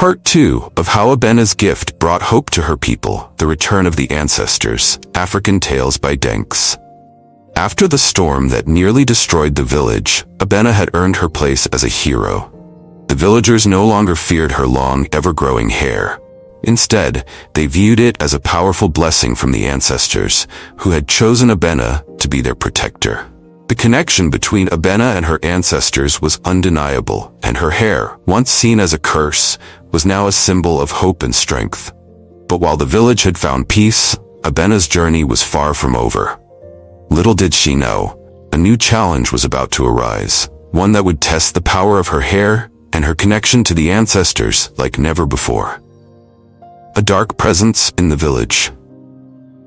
Part 2 of how Abena's gift brought hope to her people, the return of the ancestors, Africantales by Denx. After the storm that nearly destroyed the village, Abena had earned her place as a hero. The villagers no longer feared her long, ever-growing hair. Instead, they viewed it as a powerful blessing from the ancestors, who had chosen Abena to be their protector. The connection between Abena and her ancestors was undeniable, and her hair, once seen as a curse, was now a symbol of hope and strength. But while the village had found peace, Abena's journey was far from over. Little did she know, a new challenge was about to arise, one that would test the power of her hair and her connection to the ancestors like never before. A dark presence in the village.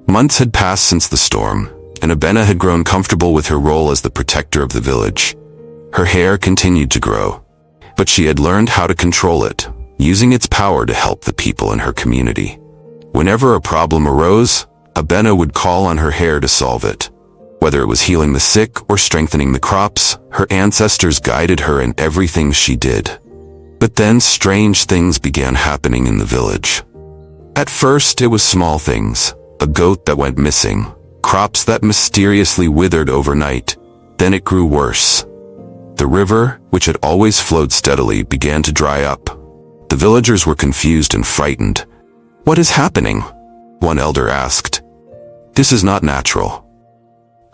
Months had passed since the storm, and Abena had grown comfortable with her role as the protector of the village. Her hair continued to grow, but she had learned how to control it, using its power to help the people in her community. Whenever a problem arose, Abena would call on her hair to solve it. Whether it was healing the sick or strengthening the crops, her ancestors guided her in everything she did. But then strange things began happening in the village. At first, it was small things: a goat that went missing, crops that mysteriously withered overnight. Then it grew worse. The river, which had always flowed steadily, began to dry up. The villagers were confused and frightened. "What is happening?" one elder asked. "This is not natural."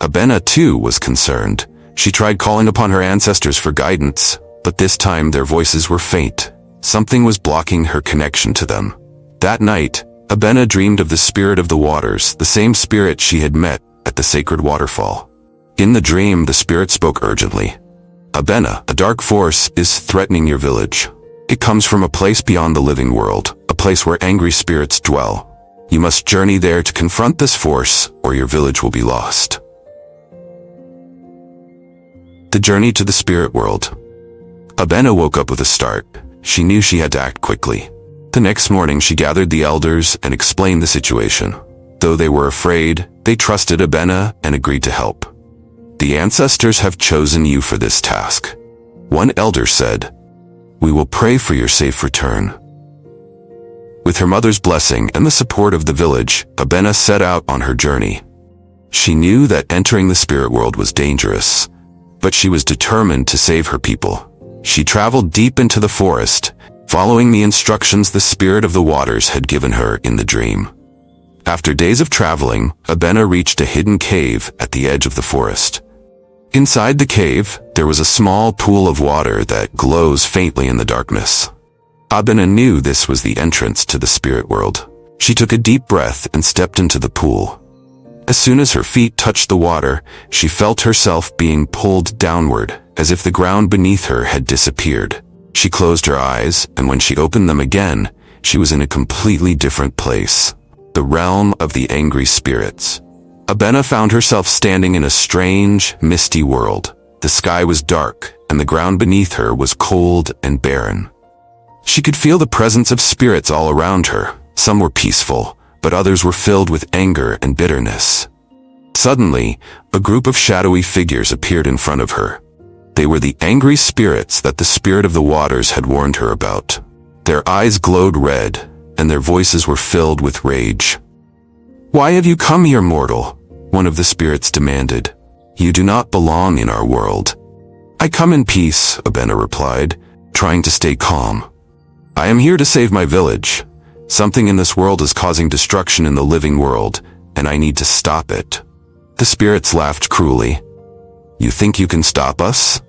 Abena, too, was concerned. She tried calling upon her ancestors for guidance, but this time their voices were faint. Something was blocking her connection to them. That night, Abena dreamed of the spirit of the waters, the same spirit she had met at the sacred waterfall. In the dream, the spirit spoke urgently. "Abena, a dark force is threatening your village. It comes from a place beyond the living world, a place where angry spirits dwell. You must journey there to confront this force, or your village will be lost." The journey to the spirit world. Abena woke up with a start. She knew she had to act quickly. The next morning, she gathered the elders and explained the situation. Though they were afraid, they trusted Abena and agreed to help. "The ancestors have chosen you for this task," one elder said. "We will pray for your safe return." With her mother's blessing and the support of the village, Abena set out on her journey. She knew that entering the spirit world was dangerous, but she was determined to save her people. She traveled deep into the forest, following the instructions the spirit of the waters had given her in the dream. After days of traveling, Abena reached a hidden cave at the edge of the forest. Inside the cave, there was a small pool of water that glows faintly in the darkness. Abena knew this was the entrance to the spirit world. She took a deep breath and stepped into the pool. As soon as her feet touched the water, she felt herself being pulled downward, as if the ground beneath her had disappeared. She closed her eyes, and when she opened them again, she was in a completely different place. The realm of the angry spirits. Abena found herself standing in a strange, misty world. The sky was dark, and the ground beneath her was cold and barren. She could feel the presence of spirits all around her. Some were peaceful, but others were filled with anger and bitterness. Suddenly, a group of shadowy figures appeared in front of her. They were the angry spirits that the spirit of the waters had warned her about. Their eyes glowed red, and their voices were filled with rage. "Why have you come here, mortal?" one of the spirits demanded. "You do not belong in our world." "I come in peace," Abena replied, trying to stay calm. "I am here to save my village. Something in this world is causing destruction in the living world, and I need to stop it." The spirits laughed cruelly. "You think you can stop us?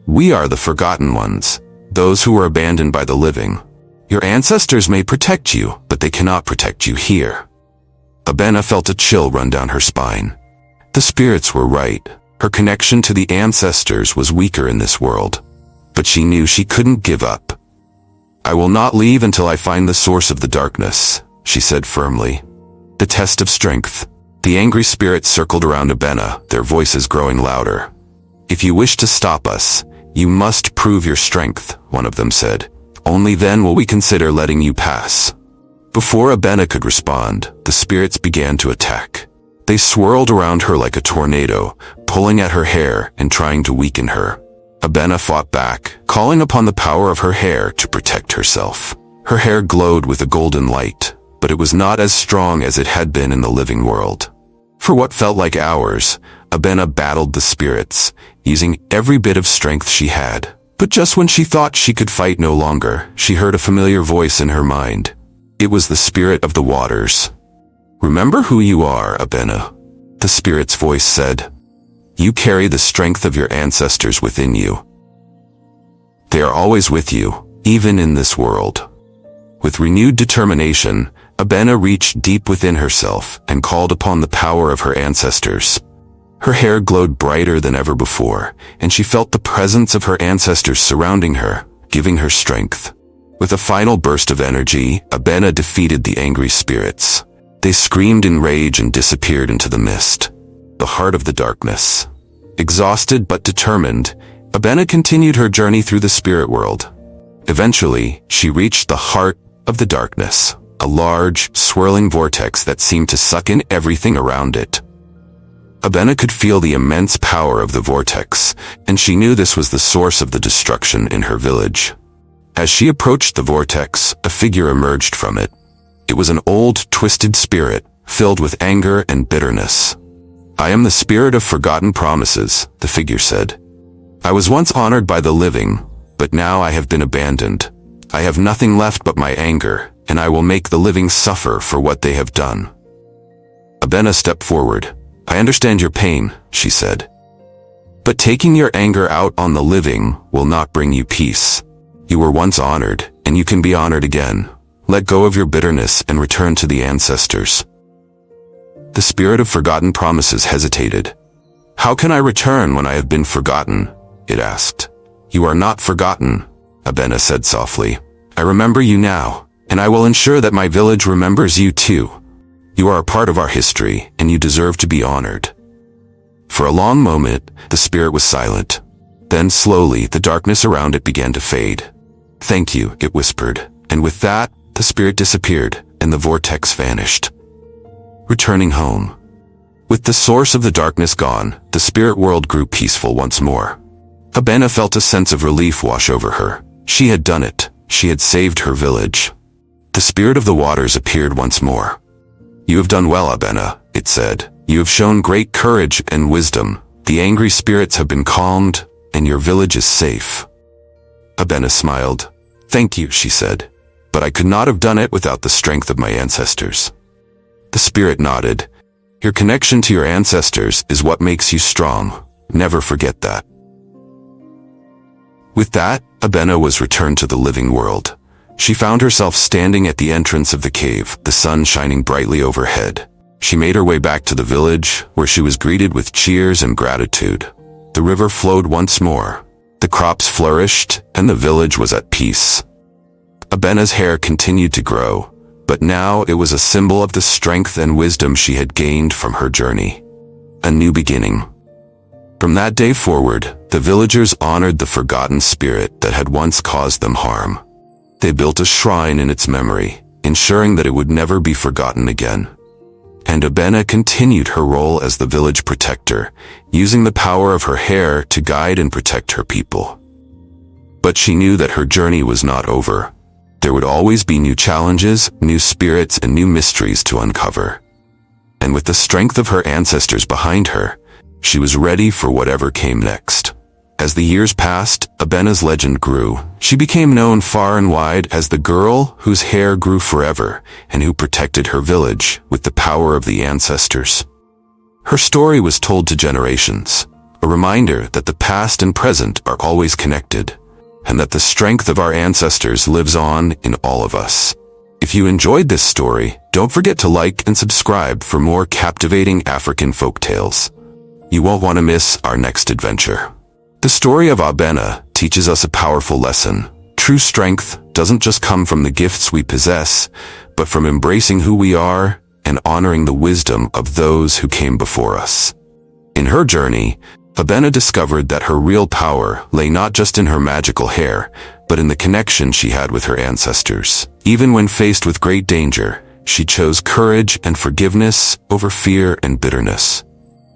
We are the forgotten ones, those who were abandoned by the living. Your ancestors may protect you, but they cannot protect you here." Abena felt a chill run down her spine. The spirits were right. Her connection to the ancestors was weaker in this world, but she knew she couldn't give up. "I will not leave until I find the source of the darkness," she said firmly. The test of strength. The angry spirits circled around Abena, their voices growing louder. "If you wish to stop us, you must prove your strength," one of them said. "Only then will we consider letting you pass." Before Abena could respond, the spirits began to attack. They swirled around her like a tornado, pulling at her hair and trying to weaken her. Abena fought back, calling upon the power of her hair to protect herself. Her hair glowed with a golden light, but it was not as strong as it had been in the living world. For what felt like hours, Abena battled the spirits, using every bit of strength she had. But just when she thought she could fight no longer, she heard a familiar voice in her mind. It was the spirit of the waters. "Remember who you are, Abena," the spirit's voice said. "You carry the strength of your ancestors within you. They are always with you, even in this world." With renewed determination, Abena reached deep within herself and called upon the power of her ancestors. Her hair glowed brighter than ever before, and she felt the presence of her ancestors surrounding her, giving her strength. With a final burst of energy, Abena defeated the angry spirits. They screamed in rage and disappeared into the mist, the heart of the darkness. Exhausted but determined, Abena continued her journey through the spirit world. Eventually, she reached the heart of the darkness, a large, swirling vortex that seemed to suck in everything around it. Abena could feel the immense power of the vortex, and she knew this was the source of the destruction in her village. As she approached the vortex, a figure emerged from it. It was an old, twisted spirit, filled with anger and bitterness. "I am the spirit of forgotten promises," the figure said. "I was once honored by the living, but now I have been abandoned. I have nothing left but my anger, and I will make the living suffer for what they have done." Abena stepped forward. "I understand your pain," she said. "But taking your anger out on the living will not bring you peace. You were once honored, and you can be honored again. Let go of your bitterness and return to the ancestors." The spirit of forgotten promises hesitated. "How can I return when I have been forgotten?" it asked. "You are not forgotten," Abena said softly. "I remember you now, and I will ensure that my village remembers you too. You are a part of our history, and you deserve to be honored." For a long moment, the spirit was silent. Then slowly, the darkness around it began to fade. "Thank you," it whispered, and with that, the spirit disappeared, and the vortex vanished. Returning home. With the source of the darkness gone, the spirit world grew peaceful once more. Abena felt a sense of relief wash over her. She had done it. She had saved her village. The spirit of the waters appeared once more. "You have done well, Abena," it said. "You have shown great courage and wisdom. The angry spirits have been calmed, and your village is safe." Abena smiled. "Thank you," she said. "But I could not have done it without the strength of my ancestors." The spirit nodded. "Your connection to your ancestors is what makes you strong. Never forget that." With that, Abena was returned to the living world. She found herself standing at the entrance of the cave, the sun shining brightly overhead. She made her way back to the village, where she was greeted with cheers and gratitude. The river flowed once more. The crops flourished, and the village was at peace. Abena's hair continued to grow, but now it was a symbol of the strength and wisdom she had gained from her journey. A new beginning. From that day forward, the villagers honored the forgotten spirit that had once caused them harm. They built a shrine in its memory, ensuring that it would never be forgotten again. And Abena continued her role as the village protector, using the power of her hair to guide and protect her people. But she knew that her journey was not over. There would always be new challenges, new spirits, and new mysteries to uncover. And with the strength of her ancestors behind her, she was ready for whatever came next. As the years passed, Abena's legend grew. She became known far and wide as the girl whose hair grew forever and who protected her village with the power of the ancestors. Her story was told to generations, a reminder that the past and present are always connected, and that the strength of our ancestors lives on in all of us. If you enjoyed this story, don't forget to like and subscribe for more captivating African folktales. You won't want to miss our next adventure. The story of Abena teaches us a powerful lesson. True strength doesn't just come from the gifts we possess, but from embracing who we are and honoring the wisdom of those who came before us. In her journey, Abena discovered that her real power lay not just in her magical hair, but in the connection she had with her ancestors. Even when faced with great danger, she chose courage and forgiveness over fear and bitterness.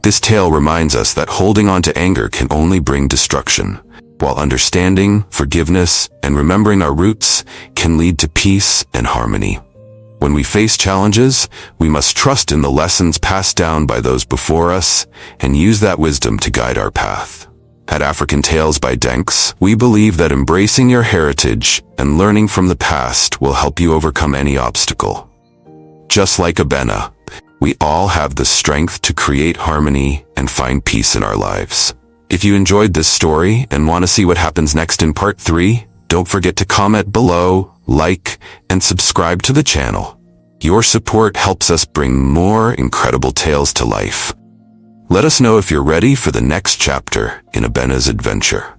This tale reminds us that holding on to anger can only bring destruction. while understanding, forgiveness, and remembering our roots can lead to peace and harmony. When we face challenges, we must trust in the lessons passed down by those before us and use that wisdom to guide our path. At Africantales by Denx, we believe that embracing your heritage and learning from the past will help you overcome any obstacle. Just like Abena, we all have the strength to create harmony and find peace in our lives. If you enjoyed this story and want to see what happens next in part 3, don't forget to comment below, like, and subscribe to the channel. Your support helps us bring more incredible tales to life. Let us know if you're ready for the next chapter in Abena's adventure.